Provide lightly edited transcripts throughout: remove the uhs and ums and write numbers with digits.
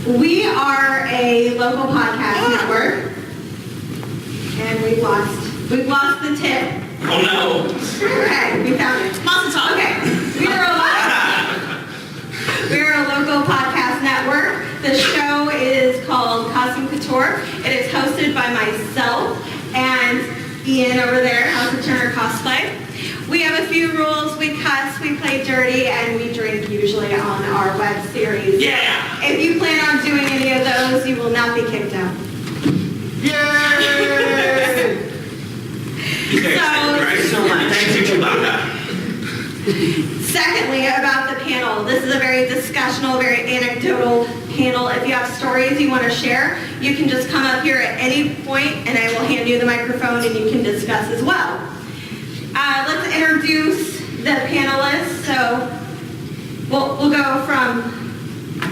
We are a local podcast network, and we've lost the tip. Oh no! Okay, we found it. Okay, we're a local podcast network. The show is called Costume Couture. It is hosted by myself and Ian over there, Haus of SirynRae Cosplay. We have a few rules. We cuss, we play dirty, and we drink usually on our web series. Yeah! If you plan on doing any of those, you will not be kicked out. Yay! Thank you, Chewbacca. Secondly, about the panel, this is a very discussional, very anecdotal panel. If you have stories you want to share, you can just come up here at any point and I will hand you the microphone and you can discuss as well. Let's introduce the panelists. So we'll go from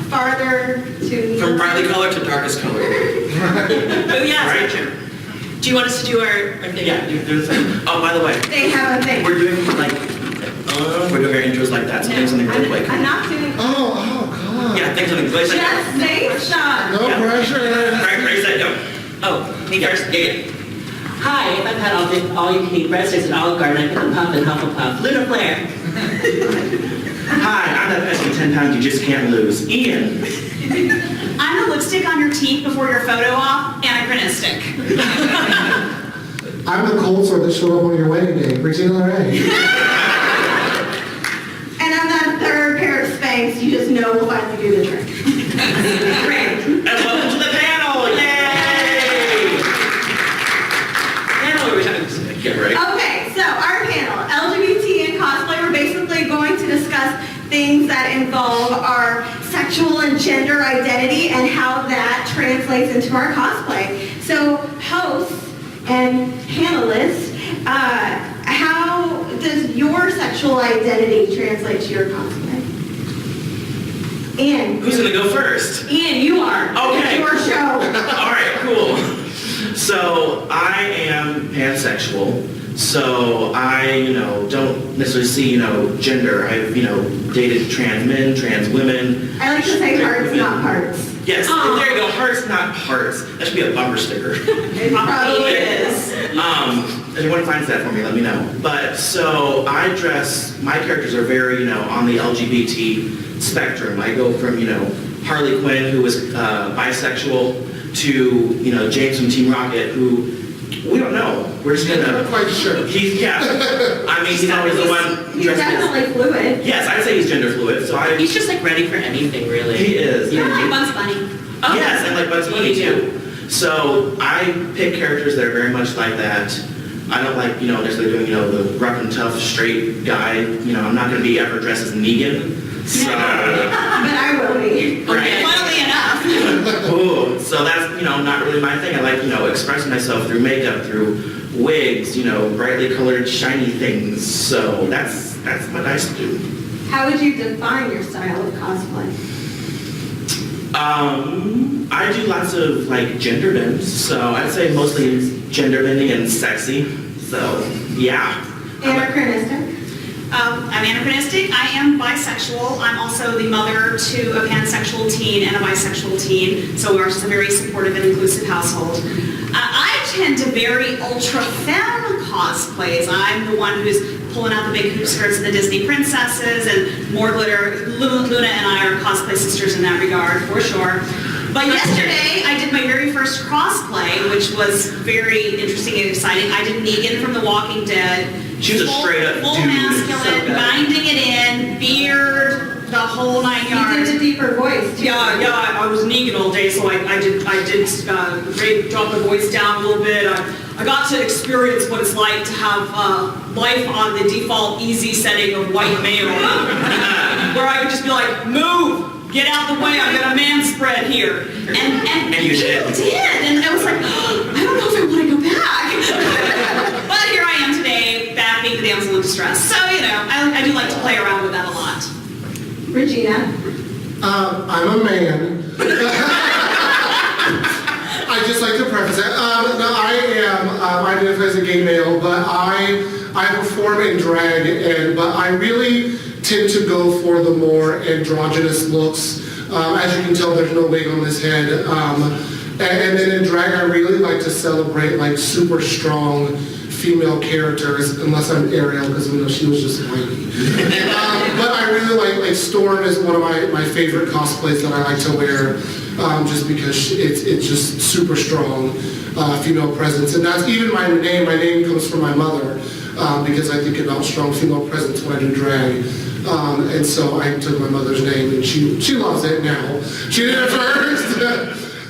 farther to... From brightly colored to darkest colored. Oh yeah, Right? Do you want us to do our thing? Yeah, you do the thing. Oh, by the way, They have a thing. we're doing like, we're doing our intros like that, so do something really quick. I'm not doing... Oh, God. Yeah, think something really quick. Just say Sean. No pressure. Right, set, go. Oh, me first? Yeah. Hi, I've had all you can eat breadsticks at Olive Garden. I put them puff and Hufflepuff. Lunar Flare. Hi, I'm that pesky 10 pounds you just can't lose. Ian. I'm the lipstick on your teeth before your photo op, anachronistic. I'm the cold sore that showed up on your wedding day, Regina La-Rae. And on that third pair of Spanx, you just know we'll finally do the trick. Great. And welcome to the panel! Yay! Panel, we're talking Get ready. Okay, so our panel, LGBT and Cosplay, we're basically going to discuss things that involve our sexual and gender identity and how that translates into our cosplay. So hosts and panelists, how does your sexual identity translate to your cosplay? Ian. Who's gonna go first? Ian, you are. Okay. It's your show. Alright, cool. So, I am pansexual. So, I, don't necessarily see, gender. I've, dated trans men, trans women. I like to say hearts, not parts. Yes, there you go. Hearts, not parts. That should be a bumper sticker. It probably is. If anyone finds that for me, let me know. But so I dress, my characters are very, on the LGBT spectrum. I go from, Harley Quinn, who was bisexual, to, James from Team Rocket, who we don't know. We're just gonna. I'm quite sure. He's he's always the one He's dressed as. definitely fluid. Yes, I'd say he's gender fluid. So He's just like ready for anything, really. He is. You're like Bugs Bunny. Oh. Yes, and like Bugs Bunny too. So I pick characters that are very much like that. I don't like, necessarily doing, the rough and tough straight guy. I'm not going to be ever dressed as Negan. So, But I will be. right. Funnily enough. Ooh, so that's, not really my thing. I like, expressing myself through makeup, through wigs, brightly colored, shiny things. So that's what I do. How would you define your style of cosplay? I do lots of like gender bends, so I'd say mostly gender bending and sexy. So yeah. Anachronistic? I'm anachronistic. I am bisexual. I'm also the mother to a pansexual teen and a bisexual teen, so we're just a very supportive and inclusive household. I tend to very ultra femme cosplays. I'm the one who's pulling out the big hoop skirts of the Disney princesses and more glitter. Luna and I are cosplay sisters in that regard, for sure. But yesterday, I did my very first cosplay, which was very interesting and exciting. I did Negan from The Walking Dead. She's a straight up full dude. masculine, So binding it in, beard, the whole 9 You yards. did a deeper voice, too. Yeah, I was Negan all day, so I did drop my voice down a little bit. I got to experience what it's like to have life on the default easy setting of white male, where I could just be like, move, get out the way, I've got a man spread here. And you did. And I was like, oh, I don't know if I want to go back. But here I am today, back being the damsel in distress. So, I do like to play around with that a lot. Regina? I'm a man. I just like to preface it. No, I identify as a gay male, but I perform in drag, but I really tend to go for the more androgynous looks. As you can tell, there's no wig on this head. And then in drag, I really like to celebrate like super strong female characters, unless I'm Ariel, because we know she was just whitey. But I really like Storm is one of my favorite cosplays that I like to wear, just because it's just super strong female presence. And that's even my name. My name comes from my mother, because I think about strong female presence when I do drag. And so I took my mother's name, and she loves it now. She did it first.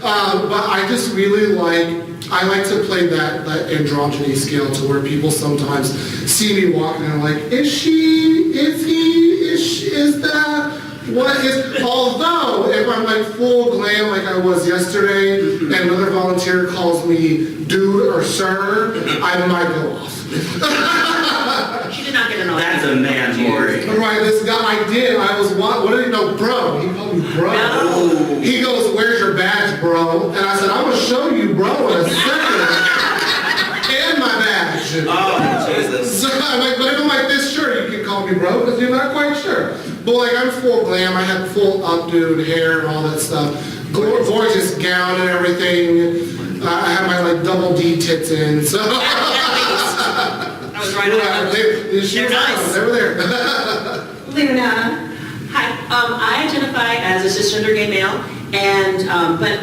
But I just really I like to play that androgyny scale to where people sometimes see me walking and are like, is she, is he, is that, what is, although if I'm like full glam like I was yesterday and another volunteer calls me dude or sir, I might go off. She did not get an all. That's a man, Maury. Right, this guy, I did. I was, what did he know? Bro. He called me bro. No. He goes, where's your badge, bro? And I said, I'm going to show you, bro, in a second. And my badge. Oh, Jesus. So I'm like, but if I'm like this, sure, you can call me bro, because you're not quite sure. But like, I'm full glam. I have full updoed hair and all that stuff. Gorgeous gown and everything. I have my like double D tits in, so. I was right on. They're nice. They were there. Luna. Hi, I identify as a cisgender gay male, and but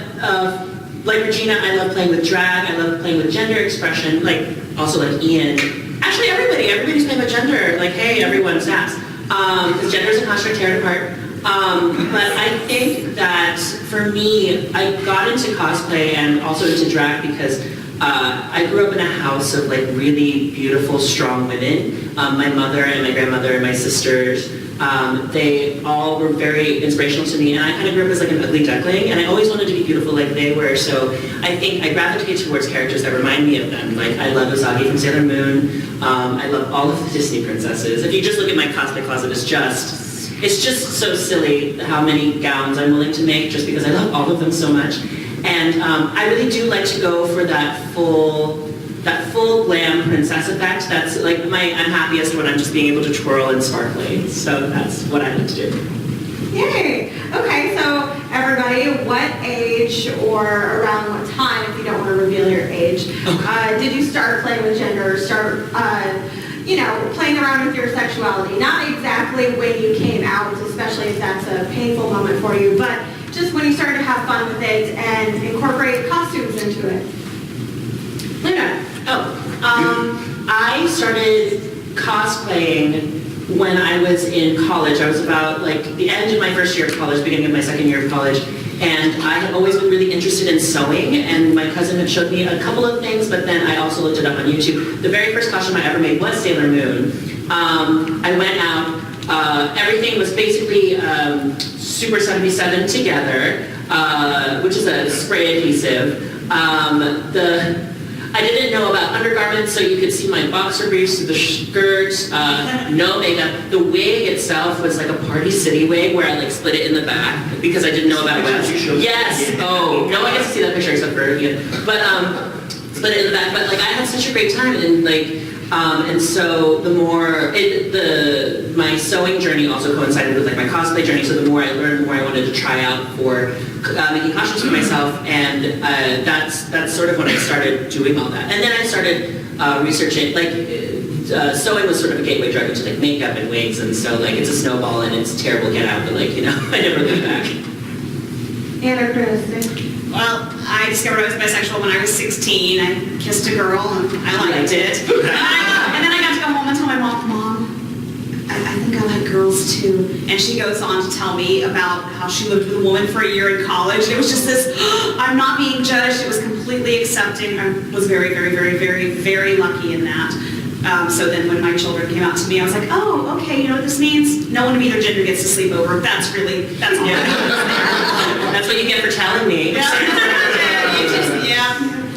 like Regina, I love playing with drag. I love playing with gender expression. Like also like Ian. Actually, everybody's playing with gender. Like, hey, everyone's ass. Because gender is a construct tearing apart. But I think that for me, I got into cosplay and also into drag because I grew up in a house of like really beautiful, strong women. My mother and my grandmother and my sisters, they all were very inspirational to me, and I kind of grew up as like an ugly duckling, and I always wanted to be beautiful like they were, so I think I gravitate towards characters that remind me of them. Like, I love Usagi from Sailor Moon. I love all of the Disney princesses. If you just look at my cosplay closet, it's just so silly how many gowns I'm willing to make just because I love all of them so much. And I really do like to go for that full glam princess effect. That's like I'm happiest when I'm just being able to twirl and sparkly. So that's what I like to do. Yay! Okay, so everybody, what age or around what time, if you don't want to reveal your age, did you start playing with gender, start playing around with your sexuality? Not exactly when you came out, especially if that's a painful moment for you, but just when you started to have fun with it and incorporate costumes into it. Luna. I started cosplaying when I was in college. I was about like the end of my first year of college, beginning of my second year of college, and I had always been really interested in sewing, and my cousin had showed me a couple of things, but then I also looked it up on YouTube. The very first costume I ever made was Sailor Moon. I went out, everything was basically Super 77 together, which is a spray adhesive. I didn't know about undergarments, so you could see my boxer briefs, the skirts, no makeup. The wig itself was like a Party City wig where I like split it in the back because I didn't know about it. Yes. Oh, no one gets to see that picture except for Ian. But split it in the back. But like I had such a great time, and like and so the more my sewing journey also coincided with like my cosplay journey. So the more I learned, the more I wanted to try out for making costumes for myself, and that's sort of when I started doing all that. And then I started researching, like sewing was sort of a gateway drug into like makeup and wigs, and so like it's a snowball and it's terrible get out, but like I never looked back. Anachronistic. Well, I discovered I was bisexual when I was 16. I kissed a girl and I liked it. And then I got to go home and tell my mom, I think I like girls too. And she goes on to tell me about how she lived with a woman for a year in college. And it was just this, I'm not being judged. It was completely accepting. I was very, very, very, very, very lucky in that. So then when my children came out to me, I was like, oh, okay, you know what this means? No one of either gender gets to sleep over. That's all. That's what you get for telling me.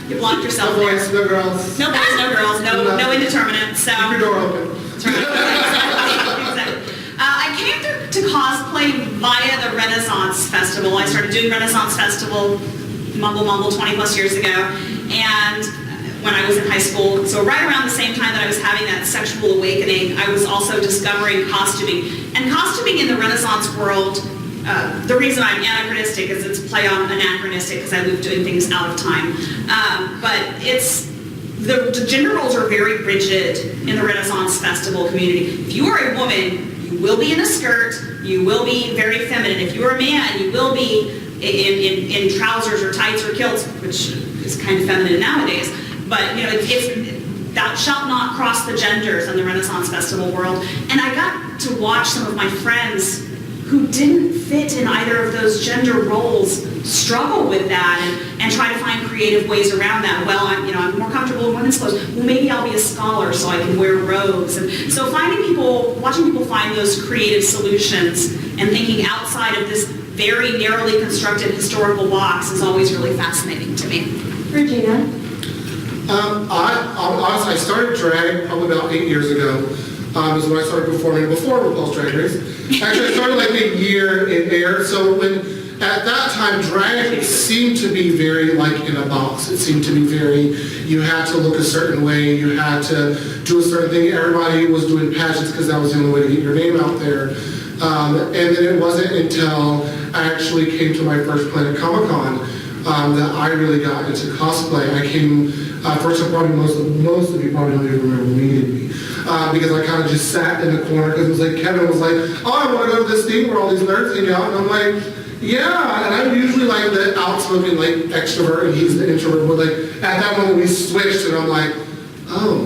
You blocked yourself No there. boys, no girls. No boys, no girls, no indeterminate. So Keep your door open. Exactly. I came to cosplay via the Renaissance Festival. I started doing Renaissance Festival, mumble 20 plus years ago, and when I was in high school, so right around the same time that I was having that sexual awakening, I was also discovering costuming. And costuming in the Renaissance world the reason I'm anachronistic is it's play on anachronistic because I love doing things out of time. But it's, the gender roles are very rigid in the Renaissance Festival community. If you are a woman, you will be in a skirt, you will be very feminine. If you are a man, you will be in trousers or tights or kilts, which is kind of feminine nowadays. But you know, it's thou shalt not cross the genders in the Renaissance Festival world. And I got to watch some of my friends who didn't fit in either of those gender roles struggle with that and try to find creative ways around that. Well, I'm more comfortable in women's clothes. Well, maybe I'll be a scholar so I can wear robes. And so watching people find those creative solutions and thinking outside of this very narrowly constructed historical box is always really fascinating to me. Regina? I started drag probably about 8 years ago. Is when I started performing before RuPaul's Drag Race. Actually, I started like a year in there. So at that time, drag seemed to be very like in a box. It seemed to be very, you had to look a certain way, you had to do a certain thing. Everybody was doing pageants because that was the only way to get your name out there. And then it wasn't until I actually came to my first Planet Comicon that I really got into cosplay. I came, first of all, most of you probably don't even remember meeting me. Because I kind of just sat in the corner because it was like, Kevin was like, oh, I want to go to this thing where all these nerds hang out. And I'm like, yeah. And I'm usually like the outspoken like extrovert and he's the introvert. But like at that moment we switched and I'm like, oh,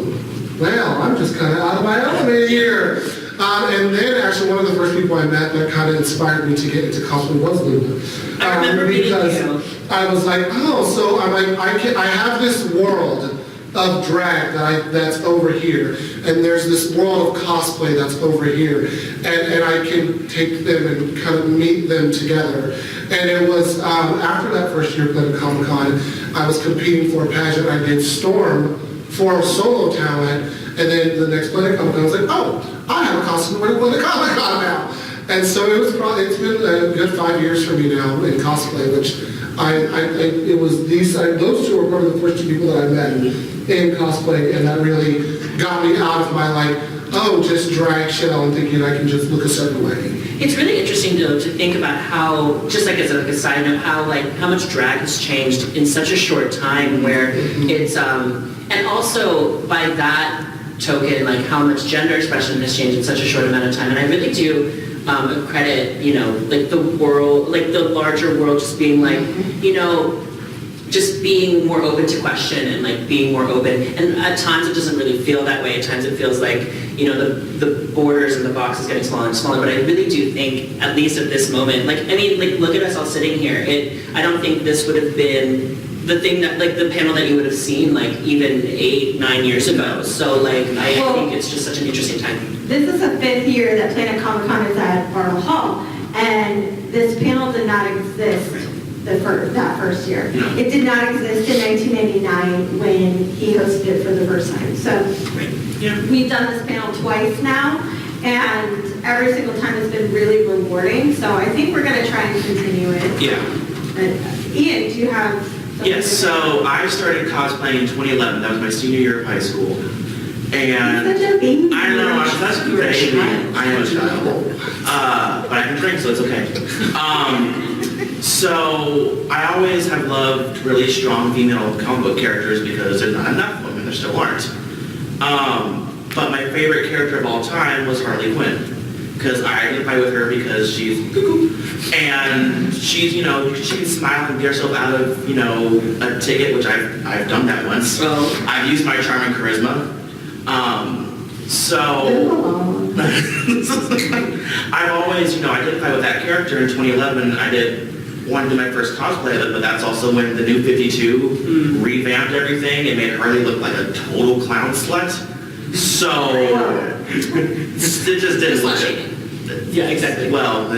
well, I'm just kind of out of my element here. And then actually one of the first people I met that kind of inspired me to get into cosplay was Luna. I remember meeting you. I was like, oh, so I'm like, I have this world of drag that's over here, and there's this world of cosplay that's over here, and I can take them and kind of meet them together. And it was after that first year Planet Comicon, I was competing for a pageant. I did Storm for solo talent, and then the next Planet Comicon I was like, oh, I have a costume for Planet Comicon now. And so it's been a good 5 years for me now in cosplay, which it was those two were probably the first two people that I met in cosplay, and that really got me out of my like, oh, just drag shell and thinking I can just look a certain way. It's really interesting to think about how, just like as a side note, how much drag has changed in such a short time where it's, and also by that token, like how much gender expression has changed in such a short amount of time. And I really do credit, like the world, like the larger world just being like, just being more open to question and like being more open. And at times it doesn't really feel that way. At times it feels like, the borders and the box is getting smaller and smaller. But I really do think, at least at this moment, look at us all sitting here. I don't think this would have been the thing that, like the panel that you would have seen like even 8-9 years ago. So I think it's just such an interesting time. This is the 5th year that Planet Comicon is at Bartle Hall, and this panel did not exist that first year. It did not exist in 1989 when he hosted it for the first time. So we've done this panel twice now, and every single time it's been really rewarding. So I think we're going to try and continue it. Yeah. Ian, do you have? Yes, so I started cosplaying in 2011. That was my senior year of high school. And You're such a baby. I know, I'm such a baby. I am a child. But I can drink, so it's okay. So I always have loved really strong female comic book characters because there's not enough women, there still aren't. But my favorite character of all time was Harley Quinn. Because I identify with her because she's cuckoo. And she's, she can smile and get herself out of, a ticket, which I've done that once. I've used my charm and charisma. I've always, identified with that character. In 2011, I wanted to do my first cosplay of it, but that's also when the new 52 revamped everything and made Harley look like a total clown slut. So, it just didn't look good. Yeah, exactly. Well,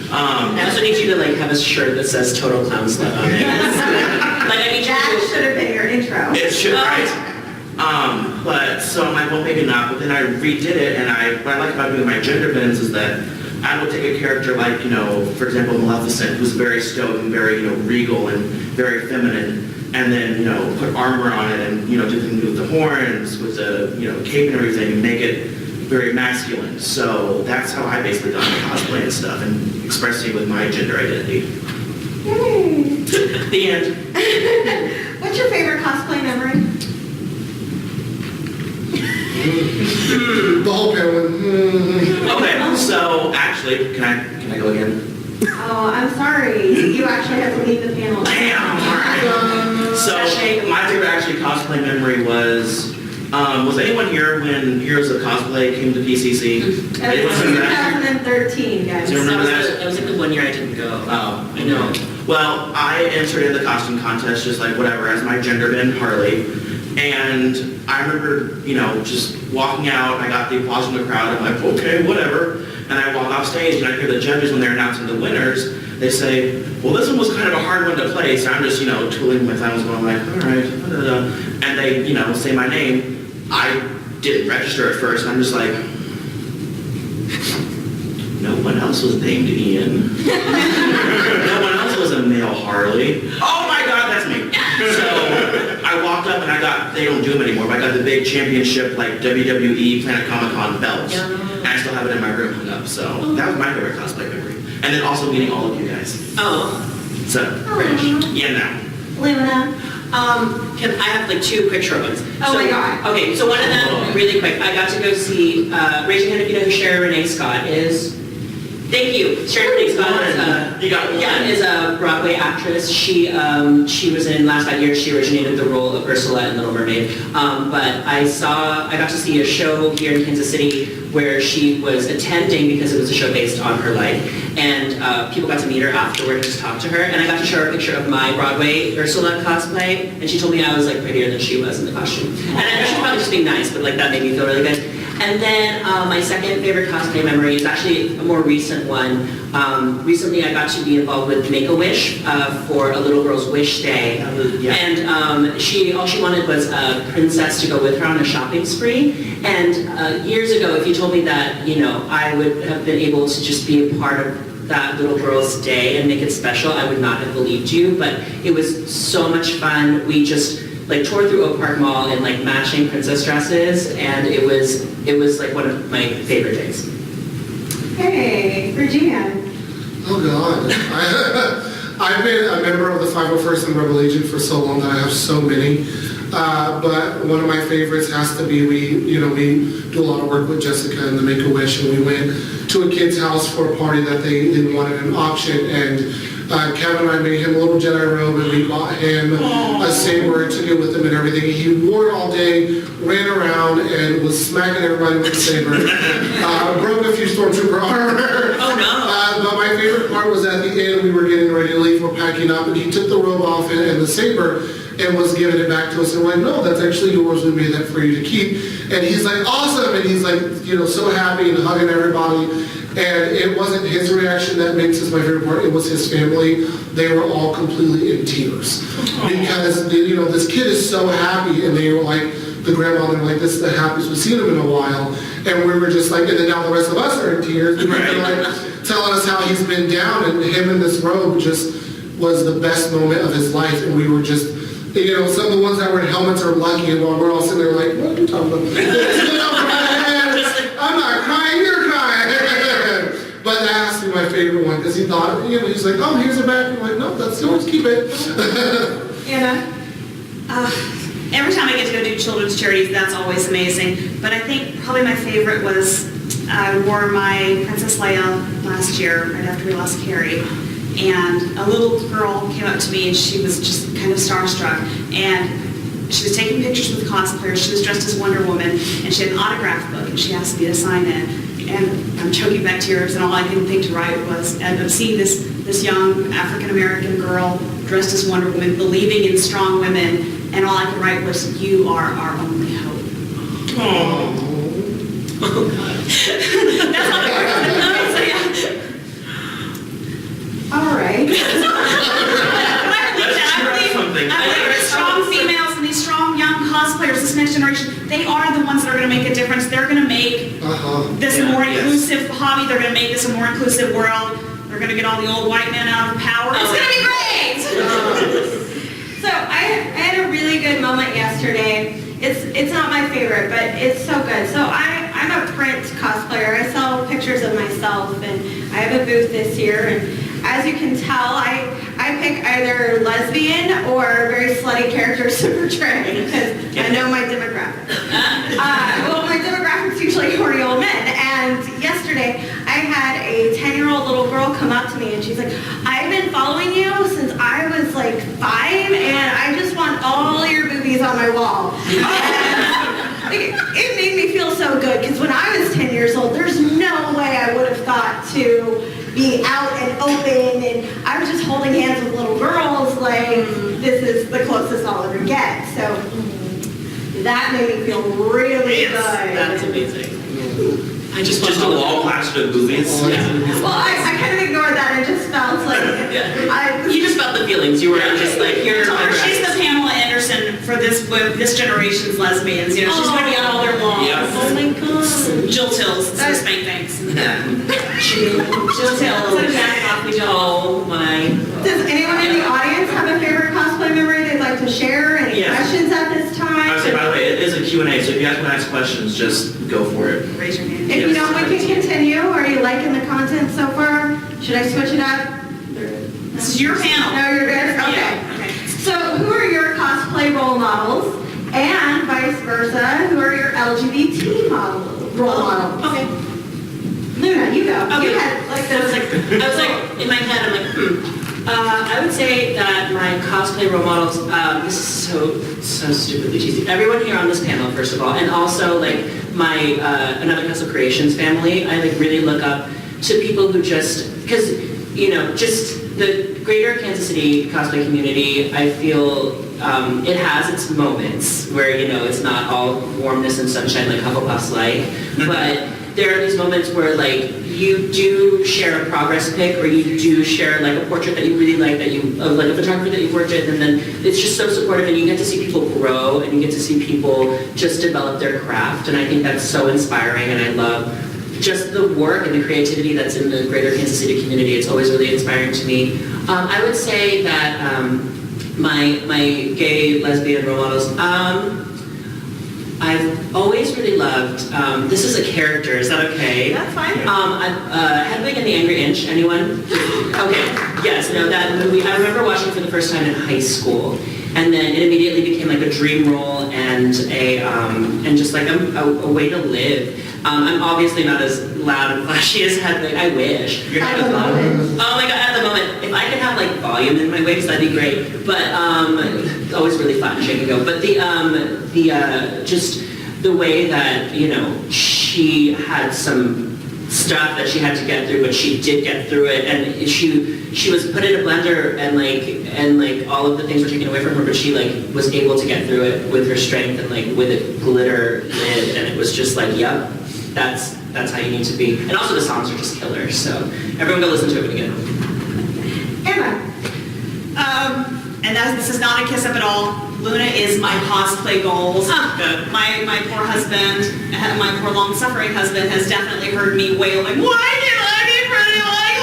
I also need you to have a shirt that says "Total Clown Slut" on it. That should have been your intro. It should, right? But so I'm like, well, maybe not. But then I redid it, and what I like about doing my gender bends is that I will take a character like, for example, Maleficent, who's very stoic and very, regal and very feminine, and then, put armor on it and, do things with the horns, with the, cape and everything, and make it, very masculine. So that's how I basically got into cosplay and stuff and expressing with my gender identity. Yay. The end. What's your favorite cosplay memory? The whole panel. Okay, so actually, can I go again? Oh, I'm sorry. You actually have to leave the panel. Damn, alright. So my favorite actually cosplay memory was anyone here when Heroes of Cosplay came to PCC? It was 2013, guys. Do you remember that? That was like the 1 year I didn't go. Oh, I know. Well, I entered in the costume contest just like whatever, as my gender bend Harley. And I remember, just walking out, I got the applause from the crowd, I'm like, okay, whatever. And I walk off stage and I hear the judges when they're announcing the winners, they say, well, this one was kind of a hard one to play, so I'm just, twiddling my thumbs going like, all right, and they, say my name. I didn't register at first, and I'm just like, no one else was named Ian. No one else was a male Harley. Oh my God, that's me. So I walked up and they don't do them anymore, but I got the big championship, like WWE Planet Comicon belts. And I still have it in my room hung up, so that was my favorite cosplay memory. And then also meeting all of you guys. Oh. So, yeah, now. Luna. I have like 2 quick short ones. Oh my God. Okay, so one of them, really quick, I got to go see, raise your hand if you know who SirynRae Scott is. Thank you. SirynRae Scott is a Broadway actress. She was in last 5 years. She originated the role of Ursula in Little Mermaid. But I got to see a show here in Kansas City where she was attending because it was a show based on her life. And people got to meet her afterward and just talk to her. And I got to show her a picture of my Broadway Ursula cosplay. And she told me I was like prettier than she was in the costume. And I know she's probably just being nice, but like that made me feel really good. And then my second favorite cosplay memory is actually a more recent one. Recently I got to be involved with Make-A-Wish for a little girl's wish day. And all she wanted was a princess to go with her on a shopping spree. And years ago, if you told me that, I would have been able to just be a part of that little girl's day and make it special, I would not have believed you. But it was so much fun. We just toured through Oak Park Mall in matching princess dresses, and it was like one of my favorite days. Hey, Regina. Oh God. I've been a member of the 501st and Rebel Legion for so long that I have so many. But one of my favorites has to be, we do a lot of work with Jessica and the Make-A-Wish, and we went to a kid's house for a party that they didn't want at an auction, and Kevin and I made him a little Jedi robe, and we bought him a saber and took it with him and everything. He wore it all day, ran around, and was smacking everybody with the saber. Broke a few Stormtrooper armor. Oh no! But my favorite part was at the end, we were getting ready to leave, we're packing up, and he took the robe off and the saber and was giving it back to us. And we're like, no, that's actually yours. We made that for you to keep. And he's like, awesome. And he's like, so happy and hugging everybody. And it wasn't his reaction that makes this my favorite part. It was his family. They were all completely in tears. Because, this kid is so happy. And they were like, the grandmother, like, this is the happiest we've seen him in a while. And we were just like, and then now the rest of us are in tears. And they're like telling us how he's been down. And him in this robe just was the best moment of his life. And we were just, some of the ones that were in helmets are lucky. And while we're all sitting there like, what are you talking about? I'm not crying, you're crying. But that has to be my favorite one, because he thought, he's like, oh, here's a bag. I'm like, no, that's yours, keep it. Anna? Every time I get to go do children's charities, that's always amazing. But I think probably my favorite was I wore my Princess Leia last year, right after we lost Carrie. And a little girl came up to me and she was just kind of starstruck. And she was taking pictures with cosplayers. She was dressed as Wonder Woman, and she had an autograph book, and she asked me to sign it. And I'm choking back tears, and all I could think to write was, and of seeing this young African-American girl dressed as Wonder Woman, believing in strong women, and all I could write was, you are our only hope. Oh. That's all I so, yeah. All right. I believe the strong females and these strong young cosplayers, this next generation, they are the ones that are going to make a difference. They're going to make this more inclusive hobby. They're going to make this a more inclusive world. They're going to get all the old white men out of power. It's going to be great! So I had a really good moment yesterday. It's not my favorite, but it's so good. So I'm a print booth this year, and as you can tell, I pick either lesbian or very slutty characters to portray, because I know my demographic. Well, my demographic is usually horny old men, and yesterday I had a 10-year-old little girl come up to me, and she's like, I've been following you since I was like 5, and I just want all your boobies on my wall. It made me feel so good, because when I was 10 years old, there's no way I would have thought to be out and open, and I was just holding hands with little girls, like, this is the closest I'll ever get. So that made me feel really good. That's amazing. I just Just a wall plastered of boobies. Well, I kind of ignored that and just felt like, You just felt the feelings. You were just like, here's my She's the Pamela Anderson for this generation's lesbians. You know, she's going to be on all their walls. Yeah. Oh my god. Jill Tills, some spank banks. Jill Tills. Oh my. does anyone in the audience have a favorite cosplay memory they'd like to share? Any Yes. questions at this time? I would say, by the way, it is a Q&A, so if you guys want to ask questions, just go for it. Raise your hand. If you don't, we can continue. Are you liking the content so far? Should I switch it up? This is your panel. No, you're good? Okay. Yeah, okay. So who are your cosplay role models? And vice versa, who are your LGBT role models? Okay. Luna, you go. Okay. You had like I was this. like, in my head, I'm like, I would say that my cosplay role models, this is so stupidly cheesy. Everyone here on this panel, first of all, and also like my Another Castle Creations family, I like really look up to people who just, because, you know, just the greater Kansas City cosplay community, I feel it has its moments where, you know, it's not all warmness and sunshine like Hufflepuff's like, but there are these moments where like you do share a progress pic, or you do share like a portrait that you really like, that you of like a photographer that you've worked with, and then it's just so supportive, and you get to see people grow, and you get to see people just develop their craft, and I think that's so inspiring, and I love just the work and the creativity that's in the greater Kansas City community. It's always really inspiring to me. I would say that my gay lesbian role models. I've always really loved, this is a character, is that okay? That's fine. Hedwig and the Angry Inch, anyone? Okay, yes, no, that movie, I remember watching for the first time in high school, and then it immediately became like a dream role and and just like a way to live. I'm obviously not as loud and flashy as Hedwig, I wish. You're not At the as loud. moment. Oh my god, at the moment, if I could have like volume in my wigs, that'd be great. But always really flat and shaky go. But the just the way that, you know, she had some stuff that she had to get through, but she did get through it, and she was put in a blender, and like all of the things were taken away from her, but she like was able to get through it with her strength, and like with a glitter lid, and it was just like, yep, that's how you need to be. And also the songs are just killer, so everyone go listen to it again. Emma. And this is not a kiss up at all. Luna is my cosplay goals. My poor husband, my poor long-suffering husband, has definitely heard me wailing, why can't I be pretty like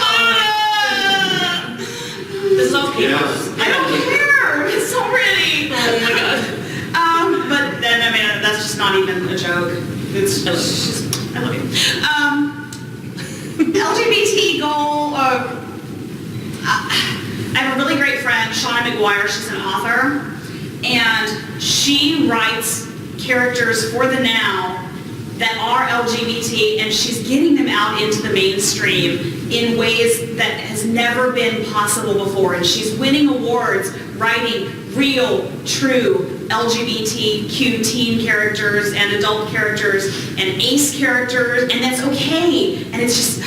Luna? This is all painful. Yes. I don't care. It's so pretty. Oh my god. But then, I mean, that's just not even a joke. It's just, I love you. LGBT goal, I have a really great friend, Shauna McGuire. She's an author, and she writes characters for the now that are LGBT, and she's getting them out into the mainstream in ways that has never been possible before. And she's winning awards writing real, true LGBTQ teen characters and adult characters and ace characters, and that's okay. And it's just,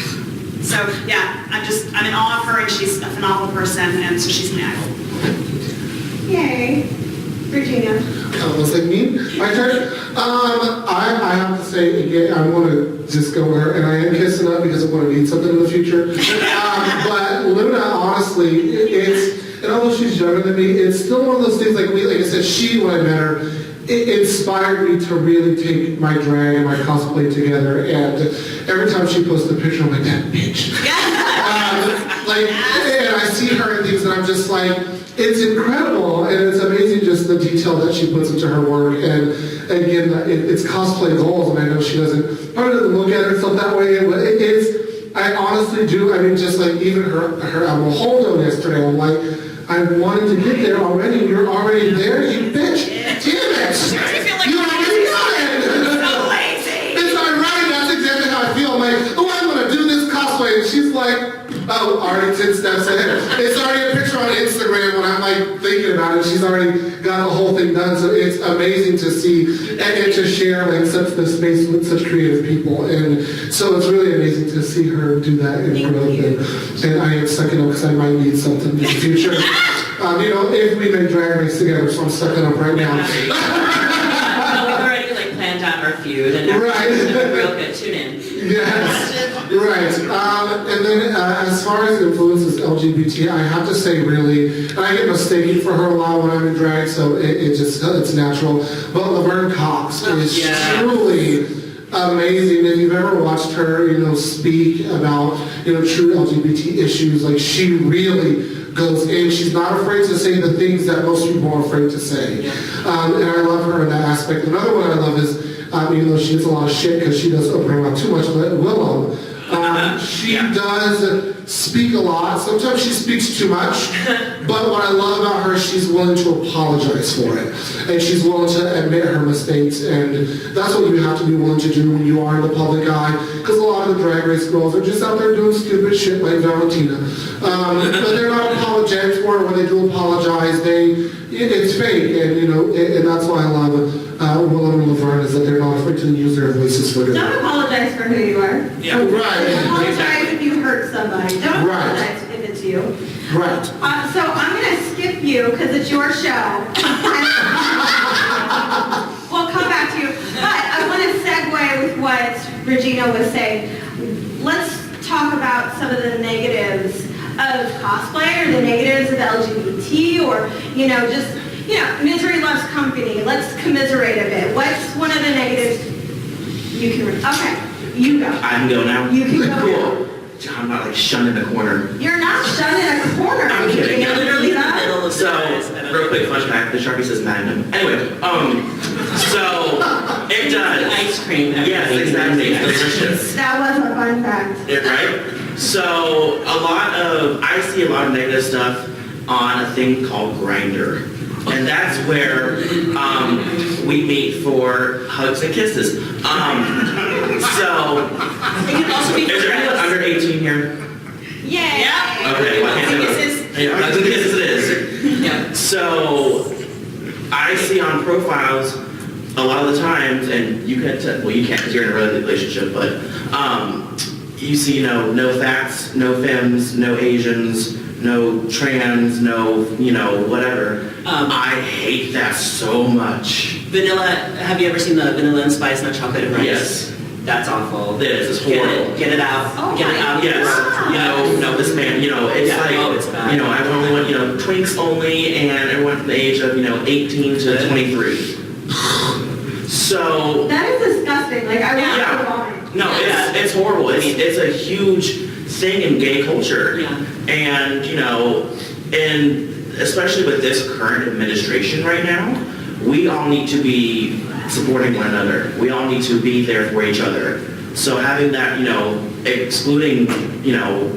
so yeah, I'm in awe of her, and she's a phenomenal person, and so she's my idol. Yay. Regina. Was it me? My turn? I have to say, again, I'm going to just go with her, and I am kissing up because I want to need something in the future. But Luna, honestly, and although she's younger than me, it's still one of those things, like I said, when I met her, it inspired me to really take my drag and my cosplay together, and every time she posts a picture, I'm like, that bitch. And I see her in things, and I'm just like, it's incredible, and it's amazing just the detail that she puts into her work, and again, it's cosplay goals, and I know she probably doesn't look at herself that way, but I honestly do. I mean, just like even her hold on yesterday, I'm like, I wanted to get there already. You're already there, you bitch. Damn it. I feel like You already got it. so lazy. It's ironic. That's exactly how I feel. I'm like, oh, I'm going to do this cosplay. And she's like, oh, already 10 steps ahead. It's already a picture on Instagram when I'm like thinking about it. She's already got the whole thing done. So it's amazing to see and to share like such the space with such creative people. And so it's really amazing to see her do that in growth. And I am sucking up because I might need something in the future. You know, if we make Drag Race together, so I'm sucking up right now. We've already like planned out our feud, and everything's gonna be real good. Tune in. Yes, right. And then as far as influences LGBT, I have to say really, and I get mistaken for her a lot when I'm in drag, so it's natural. But Laverne Cox is truly amazing. If you've ever watched her, you know, speak about, you know, true LGBT issues, like she really goes in. She's not afraid to say the things that most people are afraid to say. And I love her in that aspect. Another one I love is, even though she gets a lot of shit because she does open her mouth too much, but Willow, she does speak a lot. Sometimes she speaks too much, but what I love about her, she's willing to apologize for it. And she's willing to admit her mistakes, and that's what you have to be willing to do when you are in the public eye, because a lot of the Drag Race girls are just out there doing stupid shit like Valentina. But they're not apologetic for it. When they do apologize, it's fake, and you know, and that's why I love Willow and Laverne, is that they're not afraid to use their voices for good. Don't apologize for who you are. Yeah. Right. Apologize if you hurt somebody. Don't apologize if it's you. Right. So I'm going to skip you because it's your show. We'll come back to you. But I want to segue with what Regina was saying. Let's talk about some of the negatives of cosplay, or the negatives of LGBT, or, you know, just, you know, misery loves company. Let's commiserate a bit. What's one of the negatives you can, okay, you go. I can go now? You can go. Cool. I'm not like shunned in the corner. You're not shunned in a corner. I'm kidding. You're literally in the middle of So, real quick flashback, the Sharpie says Magnum. Anyway, so, it does. Ice cream. Yes, exactly. It's delicious. That was a fun fact. Yeah, right? So, I see a lot of negative stuff on a thing called Grindr. And that's where we meet for hugs and kisses. So, It can also be is there anyone under 18 here? Yay. Yeah. Okay, well, I can't do Kisses. it. Yeah, hugs and kisses it is. Yeah. So, I see on profiles a lot of the times, and you can tell, well, you can't because you're in a relationship, but you see, you know, no fats, no femmes, no Asians, no trans, no, you know, whatever. I hate that so much. Vanilla, have you ever seen the Vanilla and Spice Nut Chocolate and Rice? Yes. That's awful. It is. It's horrible. Get it out. Oh Get it my out. Yes. You know, this man, you know, it's Yeah. like, Oh, it's bad. you know, I only want, you know, twinks only, and everyone from the age of, you know, 18 to 23. So, That is disgusting. Like, I want Yeah. to vomit. no, it's horrible. It's a huge thing in gay culture. Yeah. And, you know, and especially with this current administration right now, we all need to be supporting one another. We all need to be there for each other. So having that, you know, excluding, you know,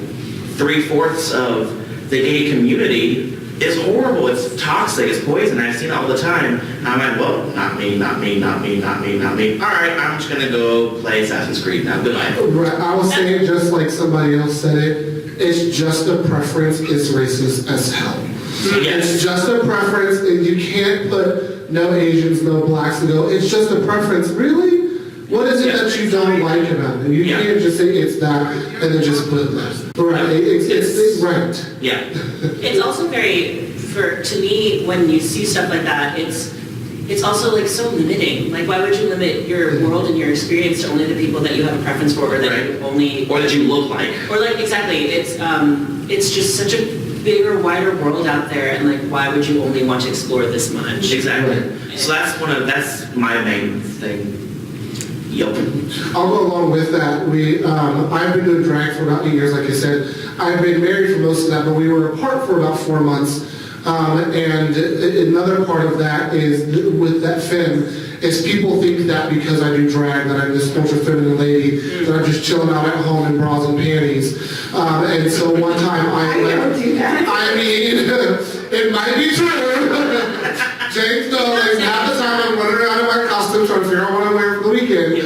3/4 of the gay community is horrible. It's toxic. It's poison. I see it all the time. And I'm like, well, not me, not me, not me, not me, not me. All right, I'm just going to go play Assassin's Creed now. Goodbye. Right. I was saying just like somebody else said it. It's just a preference. It's racist as hell. Yes. It's just a preference, and you can't put no Asians, no blacks, and go, it's just a preference. Really? What is it that you don't like about it? You Yeah. can't just say it's that and then just put that. Right. It's right. Yeah. It's also very, to me, when you see stuff like that, it's also like so limiting. Like, why would you limit your world and your experience to only the people that you have a preference for, or that you only, Or that you look like. or like exactly. It's just such a bigger, wider world out there, and like, why would you only want to explore this much? Exactly. So that's my main thing. Yup. I'll go along with that. I've been doing drag for about 8 years, like I said. I've been married for most of that, but we were apart for about 4 months. And another part of that is with that femme is people think that because I do drag that I'm this ultra feminine lady, that I'm just chilling out at home in bras and panties. And so one time I don't do that. I mean, it might be true. James knows, like, half the time I'm running around in my costume trying to figure out what I'm wearing for the weekend.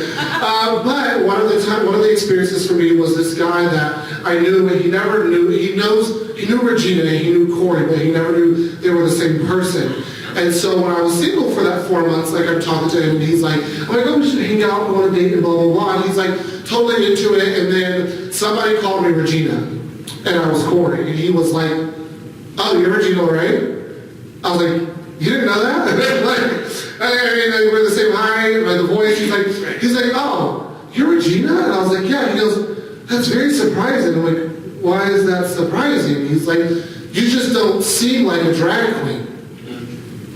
But one of the experiences for me was this guy that I knew, and he never knew, he knew Regina, he knew Corey, but he never knew they were the same person. And so when I was single for that 4 months, like I'm talking to him, and he's like, oh, we should hang out, go on a date, and blah, blah, blah. And he's like totally into it, and then somebody called me Regina, and I was Corey, and he was like, oh, you're Regina La-Rae? I was like, you didn't know that? I mean, we're the same height, by the voice. He's like, oh, you're Regina? And I was like, yeah. He goes, that's very surprising. I'm like, why is that surprising? He's like, you just don't seem like a drag queen.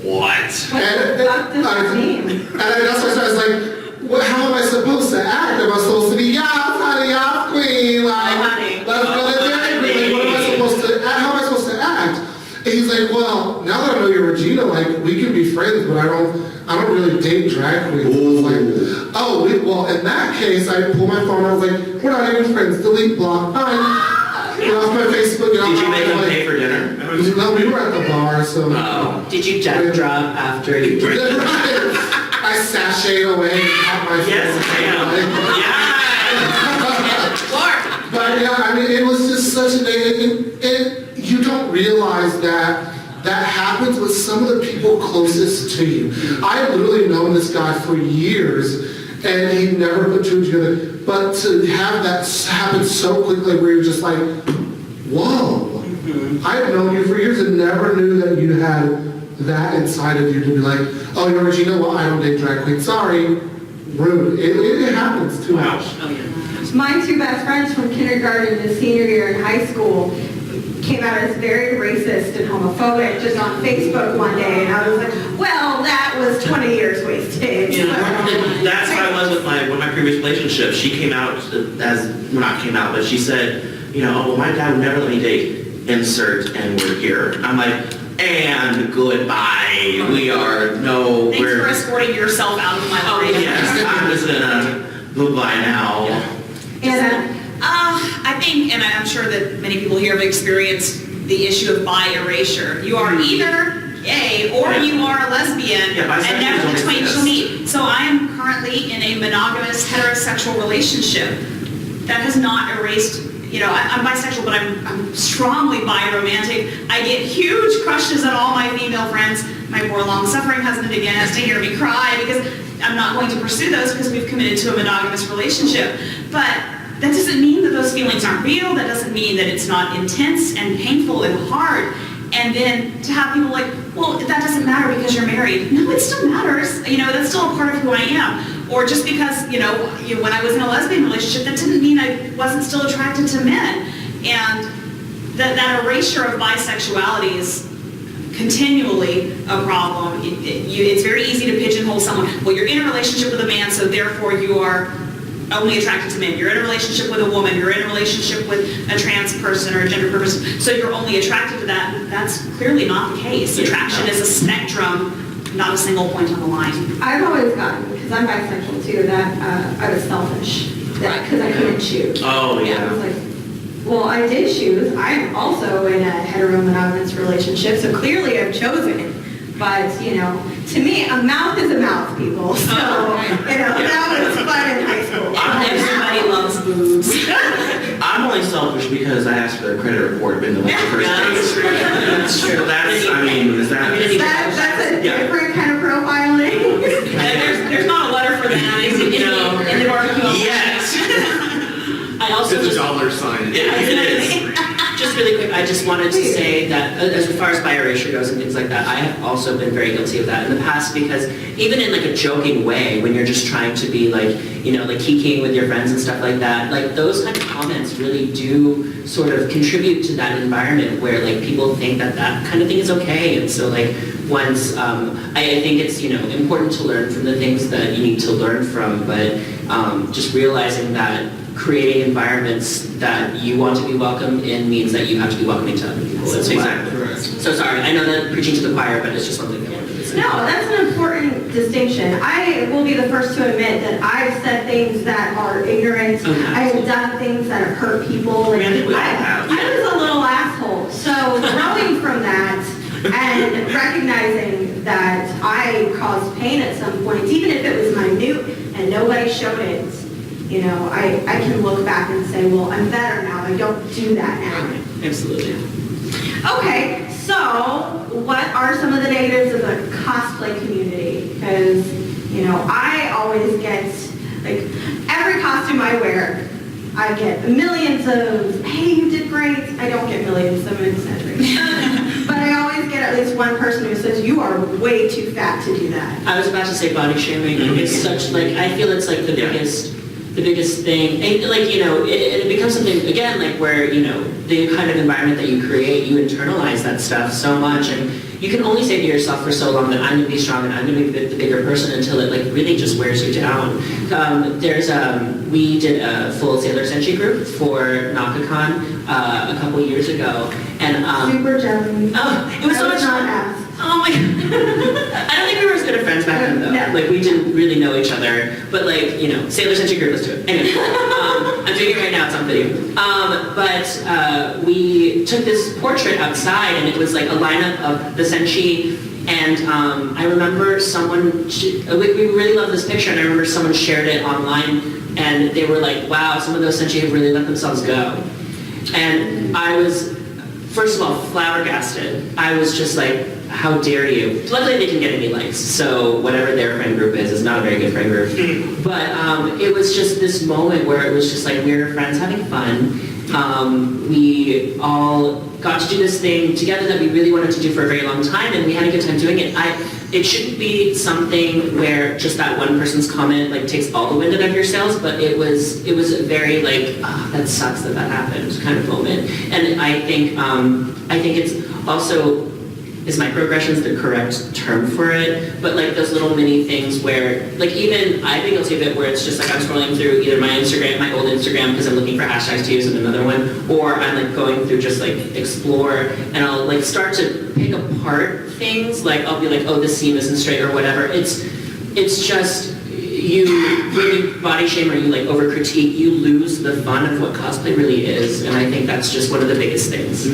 What? What the fuck does that mean? And that's why I was like, well, how am I supposed to act? Am I supposed to be, yes, honey, yes, queen? Like, honey. let's go to drag queen. Like, what am I supposed to, how am I supposed to act? And he's like, well, now that I know you're Regina, like, we can be friends, but I don't really date drag queens. I was like, oh, well, in that case, I pulled my phone, I was like, we're not even friends, delete, block, bye. Get off my Facebook, get off Did you my make him like, pay for dinner? no, we were at the bar, so. Oh. Did you death drop after you drank? I sashayed away and caught my Yes, Lord. But yeah, I mean, it was just such you don't realize that happens with some of the people closest to you. I've literally known this guy for years, and he never put two together. But to have that happen so quickly where you're just like, whoa. I've known you for years and never knew that you had that inside of you to be like, oh, you're Regina? Well, I don't date drag queens. Sorry. Rude. It happens too much. Oh, yeah. My two best friends from kindergarten to senior year in high school came out as very racist and homophobic just on Facebook one day, and I was like, well, that was 20 years wasted. That's how I was with one of my previous relationships. She came out but she said, you know, oh, well, my dad would never let me date insert and we're here. I'm like, and goodbye. We are no. Thanks for escorting yourself out of my life. Yes, I'm just gonna goodbye now. And I think, and I'm sure that many people here have experienced the issue of bi erasure. You are either gay or you are a lesbian, and never the twain shall meet. So I am currently in a monogamous heterosexual relationship that has not erased. You know, I'm bisexual, but I'm strongly bi-romantic. I get huge crushes on all my female friends. My poor long-suffering husband, again, has to hear me cry because I'm not going to pursue those because we've committed to a monogamous relationship. But that doesn't mean that those feelings aren't real. That doesn't mean that it's not intense and painful and hard. And then to have people like, well, that doesn't matter because you're married. No, it still matters. You know, that's still a part of who I am. Or just because, you know, when I was in a lesbian relationship, that didn't mean I wasn't still attracted to men. And that erasure of bisexuality is continually a problem. It's very easy to pigeonhole someone. Well, you're in a relationship with a man, so therefore you are only attracted to men. You're in a relationship with a woman. You're in a relationship with a trans person or a gender person, so you're only attracted to that. That's clearly not the case. Attraction is a spectrum, not a single point on the line. I've always gotten, because I'm bisexual too, that I was selfish. Because I couldn't choose. Oh, yeah. I was like, well, I did choose. I'm also in a heteromonogamous relationship, so clearly I've chosen. But, you know, to me, a mouth is a mouth, people. So, you know, that was fun in high school. Everybody loves boobs. I'm only selfish because I asked for a credit report in the first That's place. true. That's true. That's, I mean, is that... That's a different kind of profiling. There's not a letter for that, is it? No. In the barbecue. Yes. I also It's a dollar sign. It is. Just really quick, I just wanted to say that as far as bi-erasure goes and things like that, I have also been very guilty of that in the past because even in like a joking way, when you're just trying to be like, you know, like kikiing with your friends and stuff like that, like those kind of comments really do sort of contribute to that environment where like people think that that kind of thing is okay. And so like once, I think it's, you know, important to learn from the things that you need to learn from, but just realizing that creating environments that you want to be welcome in means that you have to be welcoming to other people as well. Exactly. So sorry, I know that preaching to the choir, but it's just something that I wanted to say. No, that's an important distinction. I will be the first to admit that I've said things that are ignorant. Okay. I have done things that have hurt people. I think we all have. I was a little asshole. So growing from that and recognizing that I caused pain at some point, even if it was minute and nobody showed it, you know, I can look back and say, well, I'm better now. I don't do that now. Absolutely. Okay, so what are some of the negatives of the cosplay community? Because, you know, I always get, like, every costume I wear, I get millions of, hey, you did great. I don't get millions, I'm exaggerating. But I always get at least one person who says, you are way too fat to do that. I was about to say body shaming. It's such, like, I feel it's like the biggest thing, and like, you know, it becomes something, again, like where, you know, the kind of environment that you create, you internalize that stuff so much, and you can only say to yourself for so long that I'm going to be strong and I'm going to be the bigger person until it like really just wears you down. We did a full Sailor Senshi group for NakaCon a couple years ago, and Super jelly. oh, it was so much not fun. asked. Oh my god. I don't think we were as good of friends back then though. No. Like we didn't really know each other, but like, you know, Sailor Senshi group, let's do it. Anyway, I'm doing it right now, it's on video. But we took this portrait outside and it was like a lineup of the Senshi, and I remember someone, we really loved this picture, and I remember someone shared it online and they were like, wow, some of those Senshi have really let themselves go. And I was, first of all, flabbergasted. I was just like, how dare you? Luckily they didn't get any likes, so whatever their friend group is not a very good friend group. But it was just this moment where it was just like, we were friends having fun. We all got to do this thing together that we really wanted to do for a very long time, and we had a good time doing it. It shouldn't be something where just that one person's comment like takes all the wind out of your sails, but it was a very like, that sucks that happened kind of moment. And I think it's also, is microaggressions the correct term for it? But like those little mini things where, like even I've been guilty of it where it's just like I'm scrolling through either my Instagram, my old Instagram, because I'm looking for hashtags to use in another one, or I'm like going through just like explore, and I'll like start to pick apart things, like I'll be like, oh, this seam isn't straight or whatever. It's just, when you body shame or you like over critique, you lose the fun of what cosplay really is, and I think that's just one of the biggest things.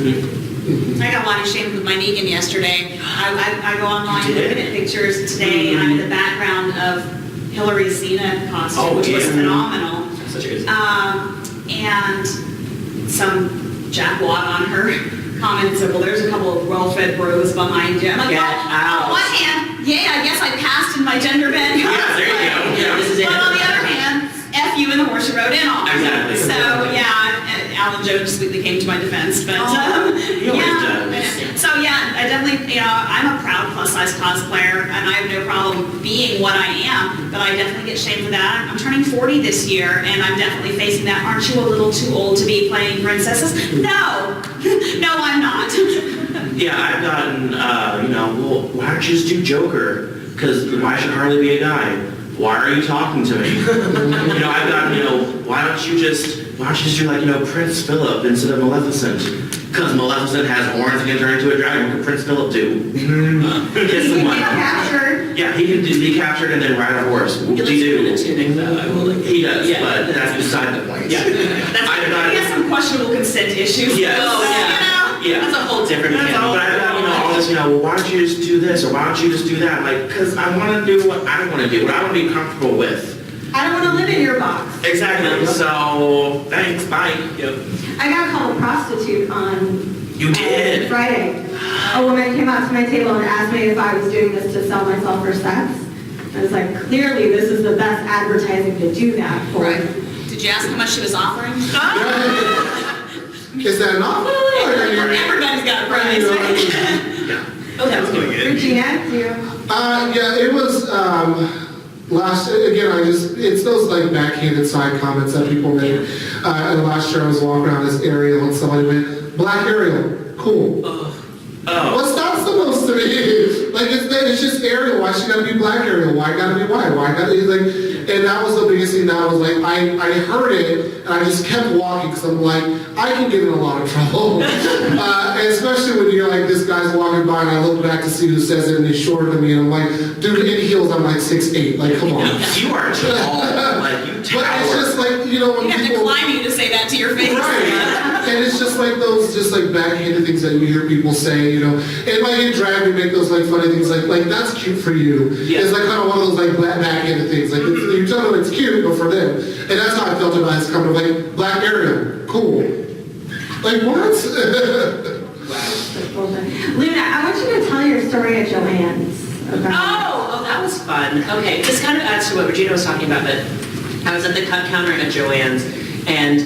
I got body shamed with my Negan yesterday. I go online looking at pictures today, and I'm in the background of Hillary's Xena costume, which was phenomenal. Such a good And some jackwad on her commented, said, well, there's a couple of well-fed bros behind you. I'm like, Get well, out. on one hand, yeah, I guess I passed in my gender bend. Yeah, there you go. Yeah. This is it. But on the other hand, F you and the horse you rode in on. Exactly. So, yeah, Alan Jones sweetly came to my defense, but he always yeah. does. So yeah, I definitely, you know, I'm a proud plus-size cosplayer, and I have no problem being what I am, but I definitely get shamed for that. I'm turning 40 this year, and I'm definitely facing that. Aren't you a little too old to be playing princesses? No, no, I'm not. Yeah, I've gotten, well, why don't you just do Joker? Because why should Harley be a guy? Why are you talking to me? I've gotten, why don't you just do like, Prince Philip instead of Maleficent? Because Maleficent has horns and can turn into a dragon. What could Prince Philip do? Kiss He someone. got captured. Yeah, he can be captured and then ride a horse. What does he do? tuning though, I will like. He does, Yeah. but that's beside the point. Yeah. I've got, He has some questionable consent issues. Yes. Oh, yeah. Yeah. That's a whole different But animal. I've got, all this, well, why don't you just do this, or why don't you just do that? Like, because I want to do what I want to do, what I want to be comfortable with. I don't want to live in your box. Exactly. So, thanks, bye. Yep. I got called a prostitute on You did. Friday. A woman came out to my table and asked me if I was doing this to sell myself for sex. I was like, clearly this is the best advertising to do that for. Right. Did you ask how much she was offering? Is that an offer? Everybody's got a price. Yeah. Oh, that was good. Regina, do you? Yeah, it was it's those like backhanded side comments that people made. And last year I was walking around as Ariel and somebody went, Black Ariel, cool. Oh. What's that supposed to be? Like it's just Ariel, why she gotta be black Ariel? Why gotta be white? Why gotta be like? And that was the biggest thing. That was like, I heard it, and I just kept walking because I'm like, I can get in a lot of trouble. And especially when you're like, this guy's walking by, and I look back to see who says it, and he's shorter than me, and I'm like, dude, in heels, I'm like 6'8". Like, come on. You are tall, like you tower. But it's just like, you know, when You have to people. climb you to say that to your face. Right. And it's just like those just like backhanded things that you hear people say, you know. And like in drag, we make those like funny things like that's cute for you. Yeah. It's like kind of one of those like backhanded things. Like you tell them it's cute, but for them. And that's how I felt about it. It's kind of like black Ariel, cool. Like what? Luna, I want you to tell your story at Joann's. Oh, that was fun. Okay, this kind of adds to what Regina was talking about, but I was at the cut counter at Joann's, and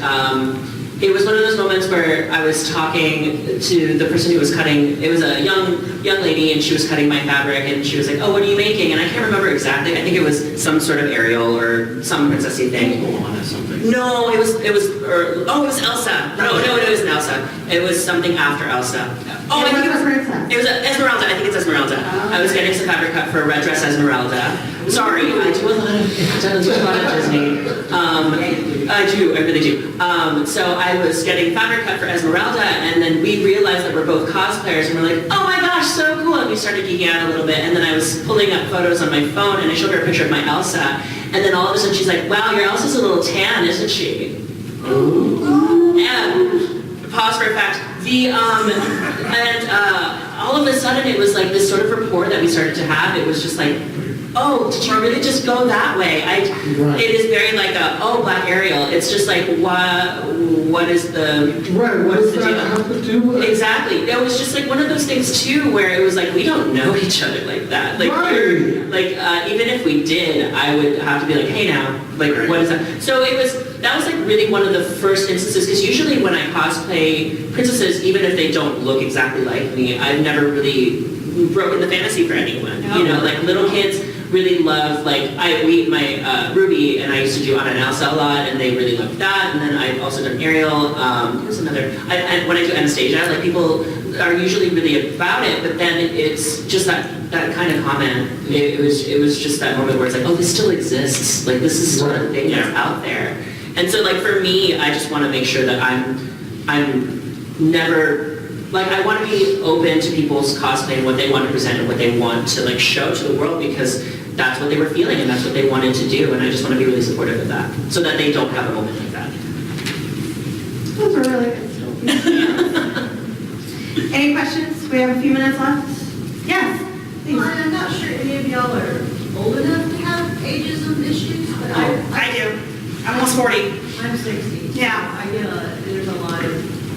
it was one of those moments where I was talking to the person who was cutting. It was a young lady, and she was cutting my fabric, and she was like, "Oh, what are you making?" And I can't remember exactly. I think it was some sort of Ariel or some princessy thing. Something. No, it was Elsa. No, it wasn't Elsa. It was something after Elsa. Oh, I think it was Princess. It was Esmeralda. I think it's Esmeralda. I was getting some fabric cut for a red dress Esmeralda. Sorry, I do a lot of Disney. I really do. So I was getting fabric cut for Esmeralda, and then we realized that we're both cosplayers, and we're like, oh my gosh, so cool. And we started geeking out a little bit, and then I was pulling up photos on my phone, and I showed her a picture of my Elsa, and then all of a sudden she's like, wow, your Elsa's a little tan, isn't she? Ooh. And pause for a fact. All of a sudden it was like this sort of rapport that we started to have. It was just like, oh, did you really just go that way? Right. It is very like Black Ariel. It's just like, what is the... Right, what does the that deal? have to do with? Exactly. It was just like one of those things too, where it was like, we don't know each other like that. Like, Right. Even if we did, I would have to be like, hey now, like, what is that? So that was like really one of the first instances, because usually when I cosplay princesses, even if they don't look exactly like me, I've never really broken the fantasy for anyone. No. You know, like little kids really love, like, my Ruby and I used to do Anna and Elsa a lot, and they really loved that. And then I've also done Ariel. Here's another. When I do Anastasia, like, people are usually really about it, but then it's just that kind of comment. It was just that moment where it's like, oh, this still exists. Like, this is still a thing that's out there. And so, like, for me, I just want to make sure that I'm never. Like, I want to be open to people's cosplay and what they want to present and what they want to, like, show to the world, because that's what they were feeling and that's what they wanted to do, and I just want to be really supportive of that, so that they don't have a moment like that. Those were really good stories. Any questions? We have a few minutes left. Yes, please. I'm not sure any of y'all are old enough to have ageism issues, but I do. I'm almost 40. I'm 60. Yeah. I get there's a lot of,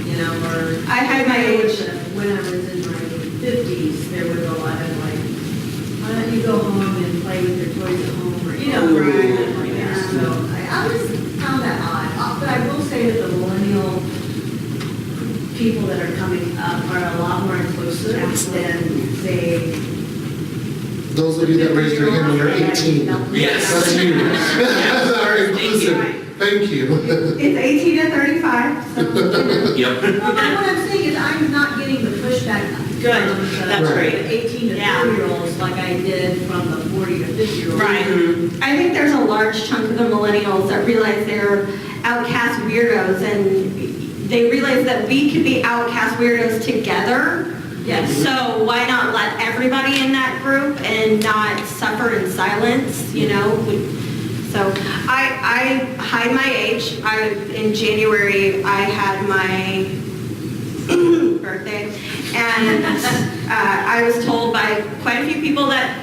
you know, or I hide my age. when I was in my 50s, there was a lot of like, why don't you go home and play with your toys at home, or, you know, Right. like that. So I always found that odd. But I will say that the millennial people that are coming up are a lot more inclusive than, say, Those of you that raised your hand when you're 18. Yes. That's you. That are inclusive. Thank you. It's 18 to 35, so. Yep. Well, what I'm saying is I'm not getting the pushback Good. from the That's great. 18 to Yeah. 30-year-olds like I did from the 40 to 50-year-olds. Right. I think there's a large chunk of the millennials that realize they're outcast weirdos, and they realize that we could be outcast weirdos together. Yes. So why not let everybody in that group and not suffer in silence, you know? So I hide my age. In January, I had my birthday, and I was told by quite a few people that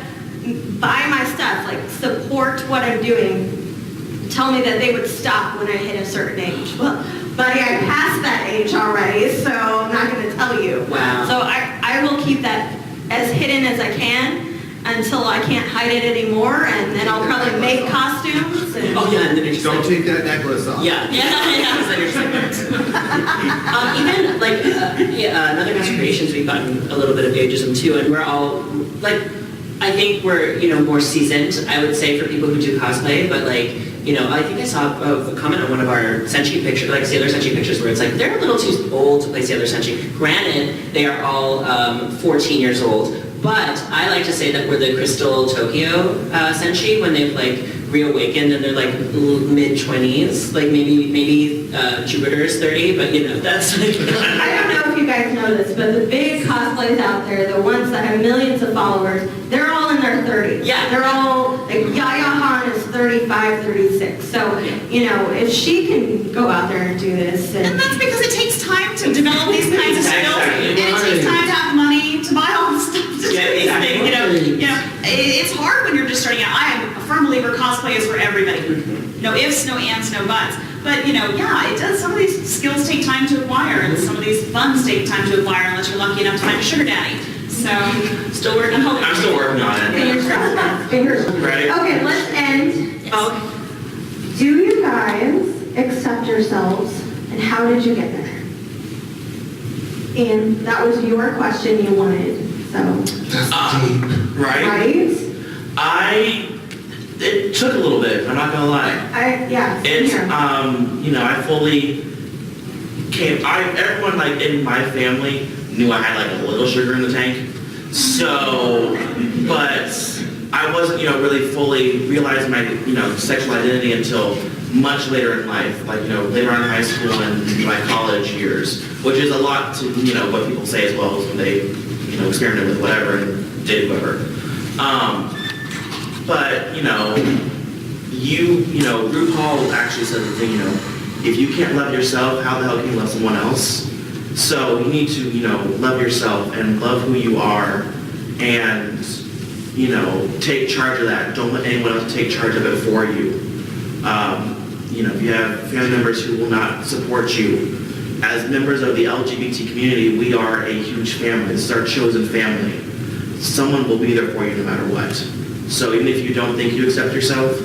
buy my stuff, like support what I'm doing, tell me that they would stop when I hit a certain age. Well, buddy, I passed that age already, so I'm not going to tell you. Wow. So I will keep that as hidden as I can until I can't hide it anymore, and then I'll probably make costumes. And Oh yeah, and then it's Don't take that necklace off. Yeah. Even like another House Creations, we've gotten a little bit of ageism too, and we're all like, I think we're more seasoned, I would say, for people who do cosplay, but like. I think I saw a comment on one of our Senshi pictures, like Sailor Senshi pictures, where it's like, they're a little too old to play Sailor Senshi. Granted, they are all 14 years old, But I like to say that we're the Crystal Tokyo Senshi when they've like reawakened and they're like mid-20s, like maybe Jupiter's 30, but you know, that's like... I don't know if you guys know this, but the big cosplays out there, the ones that have millions of followers, they're all in their 30s. Yeah. They're all, like Yaya Han is 35, 36. So, you know, if she can go out there and do this. And that's because it takes time to develop these kinds of skills, Exactly. and it takes time to have money to buy all the stuff to do Yeah, these exactly. things. You know, it's hard when you're just starting out. I am a firm believer cosplay is for everybody. No ifs, no ands, no buts. But you know, yeah, it does. Some of these skills take time to acquire, and some of these funds take time to acquire, unless you're lucky enough to find a sugar daddy. So, still working on it. I'm still working on it. Fingers crossed. Fingers crossed. Ready? Okay, let's end. Oh, Do you guys accept yourselves, and how did you get there? And that was your question you wanted, so. That's deep. Right? Right? It took a little bit, I'm not gonna lie. Yeah. It's, here. you know, I fully everyone like in my family knew I had like a little sugar in the tank. So, but I wasn't, you know, really fully realizing my, you know, sexual identity until much later in life, like, you know, later on in high school and my college years, which is a lot to, you know, what people say as well as when they, you know, experimented with whatever and did whatever. But, you know, RuPaul actually says the thing, you know, if you can't love yourself, how the hell can you love someone else? So you need to, you know, love yourself and love who you are and, you know, take charge of that. Don't let anyone else take charge of it for you. You know, if you have family members who will not support you, as members of the LGBT community, we are a huge family. This is our chosen family. Someone will be there for you no matter what. So even if you don't think you accept yourself,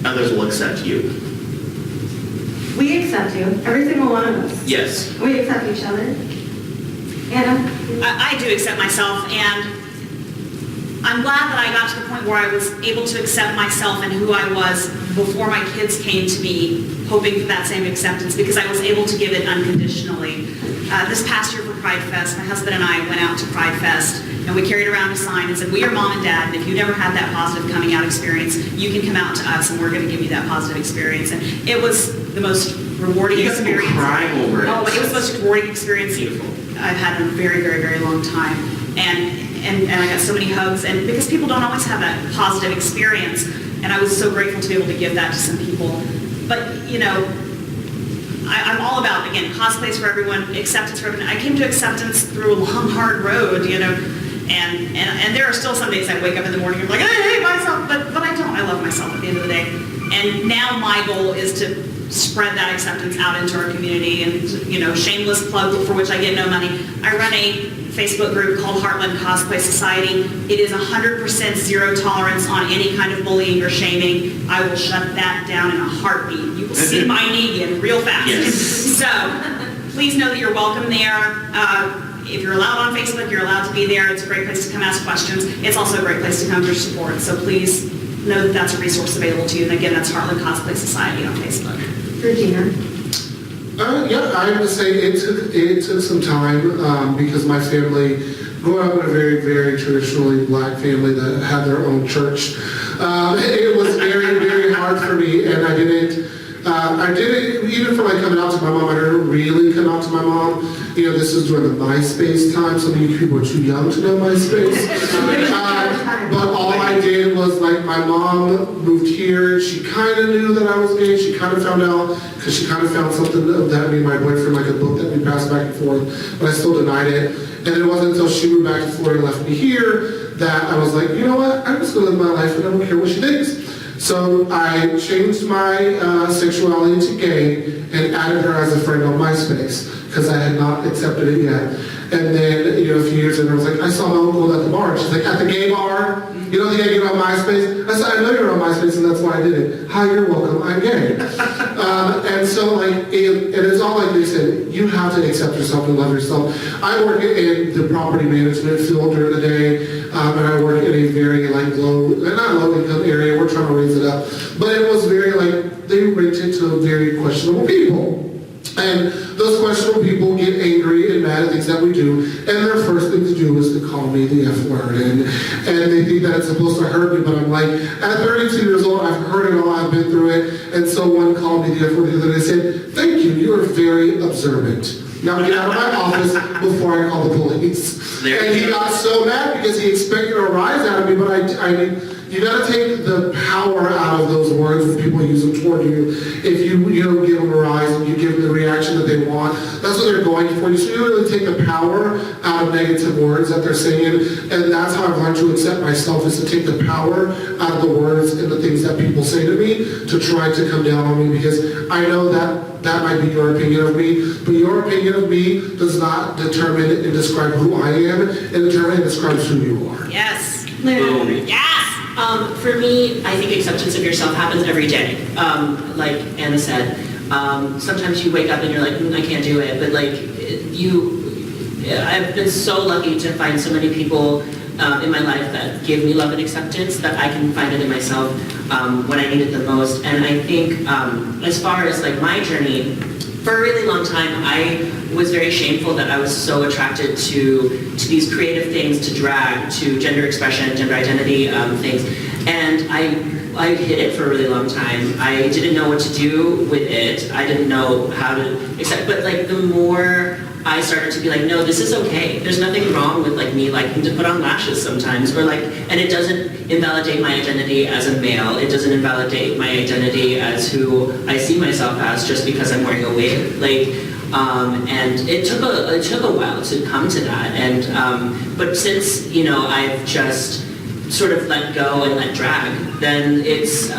others will accept you. We accept you, every single one of us. Yes. We accept each other. Anna? I do accept myself, and I'm glad that I got to the point where I was able to accept myself and who I was before my kids came to me, hoping for that same acceptance, because I was able to give it unconditionally. This past year for Pride Fest, my husband and I went out to Pride Fest, and we carried around a sign and said, "We are mom and dad, and if you never had that positive coming out experience, you can come out to us, and we're going to give you that positive experience." And it was the most rewarding You got people experience. crying over it. Oh, it was the most rewarding experience I've had in a very, very, very long time. And I got so many hugs, and because people don't always have that positive experience, and I was so grateful to be able to give that to some people. But, you know, I'm all about, again, cosplays for everyone, acceptance for everyone. I came to acceptance through a long, hard road, you know, and there are still some days I wake up in the morning and I'm like, hey, myself, but I don't. I love myself at the end of the day. And now my goal is to spread that acceptance out into our community, and, you know, shameless plug for which I get no money. I run a Facebook group called Heartland Cosplay Society. It is 100% zero tolerance on any kind of bullying or shaming. I will shut that down in a heartbeat. You will see my knee get real fast. Yes. So please know that you're welcome there. If you're allowed on Facebook, you're allowed to be there. It's a great place to come ask questions. It's also a great place to come for support. So please know that that's a resource available to you. And again, that's Heartland Cosplay Society on Facebook. Regina? Yeah, I have to say it took some time because my family grew up in a very, very traditionally black family that had their own church. It was very, very hard for me, and I didn't even for like coming out to my mom. I didn't really come out to my mom. You know, this is during the MySpace time. Some of you people are too young to know MySpace. But all I did was, like, my mom moved here. She kind of knew that I was gay. She kind of found out because she kind of found something that me and my boyfriend, like a book that we passed back and forth, but I still denied it. And it wasn't until she moved back to Florida and left me here that I was like, you know what? I'm just going to live my life and I don't care what she thinks. So I changed my sexuality to gay and added her as a friend on MySpace because I had not accepted it yet. And then, you know, a few years later, I was like, I saw my uncle at the bar. She's like, at the gay bar? You know, you get on MySpace? I said, I know you're on MySpace, and that's why I did it. Hi, you're welcome, I'm gay. And so, like, it's all like they said, you have to accept yourself and love yourself. I work in the property management field during the day, and I work in a very, like, not low income area. We're trying to raise it up. But it was very, like, they rented to very questionable people. And those questionable people get angry and mad at things that we do, and their first thing to do is to call me the F and they think that it's supposed to hurt me, but I'm like, at 32 years old, I've heard it all, I've been through it, and so one called me the other day, and they said, thank you, you are very observant. Now get out of my office before I call the police. And he got so mad because he expected a rise out of me, but I mean, you gotta take the power out of those words when people use them toward you. If you don't give them a rise and you give them the reaction that they want, that's what they're going for. So you really take the power out of negative words that they're saying, and that's how I've learned to accept myself, is to take the power out of the words and the things that people say to me to try to come down on me, because I know that might be your opinion of me, but your opinion of me does not determine and describe who I am, it determines and describes who you are. Yes. Boom. Yes. For me, I think acceptance of yourself happens every day. Like Anna said, sometimes you wake up and you're like, I can't do it, but like I've been so lucky to find so many people in my life that give me love and acceptance that I can find it in myself when I need it the most. And I think as far as like my journey, for a really long time, I was very shameful that I was so attracted to these creative things, to drag, to gender expression, gender identity things. And I hid it for a really long time. I didn't know what to do with it. I didn't know how to accept, but like the more I started to be like, no, this is okay. There's nothing wrong with like me liking to put on lashes sometimes, or like, and it doesn't invalidate my identity as a male. It doesn't invalidate my identity as who I see myself as just because I'm wearing a wig. Like, and it took a while to come to that. And but since I've just sort of let go and let drag, then it's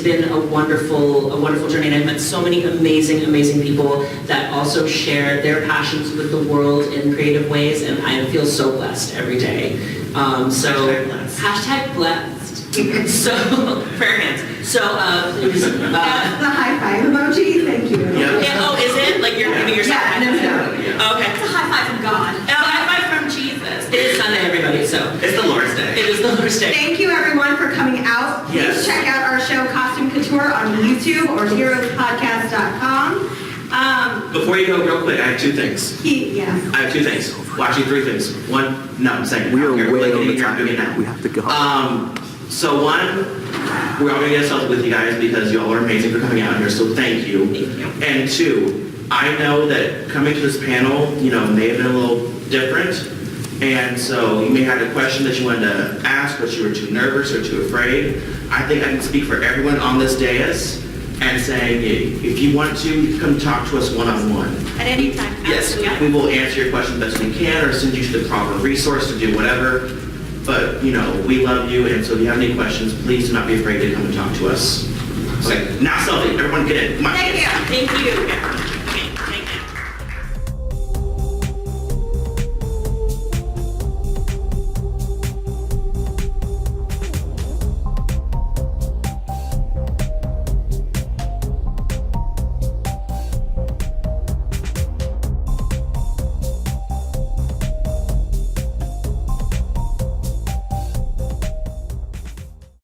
been a wonderful journey, and I've met so many amazing people that also share their passions with the world in creative ways, and I feel so blessed every day. Hashtag blessed. So prayer hands. So it was That's the high five emoji, thank you. oh, is it like you're giving yourself Yeah, no. Okay. It's a high five from God. A high five from Jesus. It is Sunday, everybody, so. It's the Lord's Day. It is the Lord's Day. Thank you everyone for coming out. Yes. Please check out our show Costume Couture on YouTube or heroespodcast.com. Before you go, real quick, I have two things. Yeah. I have two things. Well, actually, three things. One, no, I'm saying. We are I'm way getting over here, I'm doing it time. now. We have to go. So one, we're all gonna get a selfie with you guys because y'all are amazing for coming out here, so thank you. Thank you. And two, I know that coming to this panel, may have been a little different, and so you may have a question that you wanted to ask, but you were too nervous or too afraid. I think I can speak for everyone on this dais and saying, if you want to, you can come talk to us one-on-one. At any time. Yes, Absolutely. we will answer your question best we can or send you to the proper resource to do whatever. But, we love you, and so if you have any questions, please do not be afraid to come and talk to us. Okay, now selfie. Everyone get in. Come on. Thank you. Thank you.